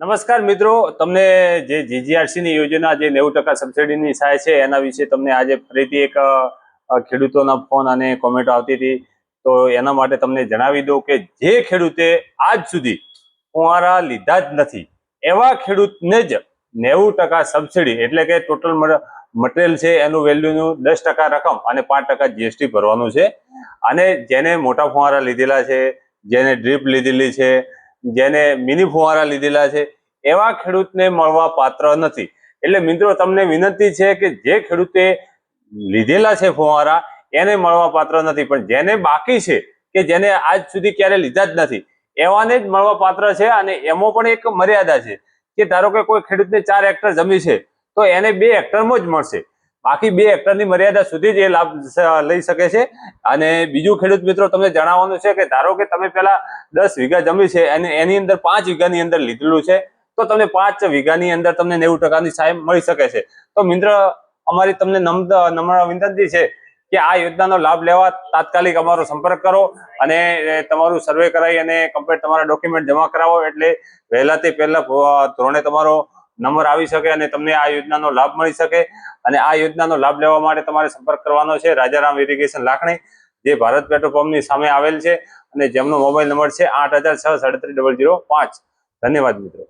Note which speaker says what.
Speaker 1: નમસ્કાર મિત્રો, તમને જે જીજીઆરસી ની યોજના જે 90% સબસિડીની સહાય છે એના વિશે તમને આજે ફરીથી એક ખેડૂતોના ફોન અને કોમેન્ટો આવતી હતી. તો એના માટે તમને જણાવી દઉં કે જે ખેડૂતે આજ સુધી ફુવારા લીધા જ નથી એવા ખેડૂતને જ 90% સબસિડી એટલે કે ટોટલ મટીરિયલ છે એનું વેલ્યુનું 10% રકમ અને 5% જીએસટી ભરવાનું છે. અને જેને મોટા ફુવારા લીધેલા છે, જેને ડ્રીપ લીધેલી છે, જેને મિની ફુવારા લીધેલા છે એવા ખેડૂતને મળવા પાત્ર નથી. એટલે મિત્રો તમને વિનંતી છે કે જે ખેડૂતે લીધેલા છે ફુવારા એને મળવા પાત્ર નથી, પણ જેને બાકી છે કે જેને આજ સુધી ક્યારે લીધા જ નથી એવાને જ મળવા પાત્ર છે. અને એમાં પણ એક મર્યાદા છે કે ધારો કે કોઈ ખેડૂતને 4 હેક્ટર જમીન છે તો એને 2 હેક્ટરમાં જ મળશે, બાકી 2 હેક્ટરની મર્યાદા સુધી જ એ લાભ લઈ શકે છે. અને બીજું ખેડૂત મિત્રો તમને જણાવવાનું છે કે ધારો કે તમે પેલા 10 વીઘા જમીન છે અને એની અંદર 5 વીઘાની અંદર લીધેલું છે તો તમને 5 વીઘાની અંદર તમને 90%ની સહાય મળી શકે છે. તો મિત્ર, અમારી તમને નમ્ર વિનંતી છે કે આ યોજનાનો લાભ લેવા તાત્કાલિક અમારો સંપર્ક કરો અને તમારું સર્વે કરાવી અને કમ્પ્લીટ તમારા ડોક્યુમેન્ટ જમા કરાવો, એટલે વહેલાથી પહેલા ધોરણે તમારો નંબર આવી શકે અને તમને આ યોજનાનો લાભ મળી શકે. અને આ યોજનાનો લાભ લેવા માટે તમારે સંપર્ક કરવાનો છે રાજારામ ઇરિગેશન લાખણી, જે ભારત પેટ્રોલ પંપની સામે આવેલ છે અને જેમનો મોબાઈલ નંબર છે 8006 370005. ધન્યવાદ મિત્રો.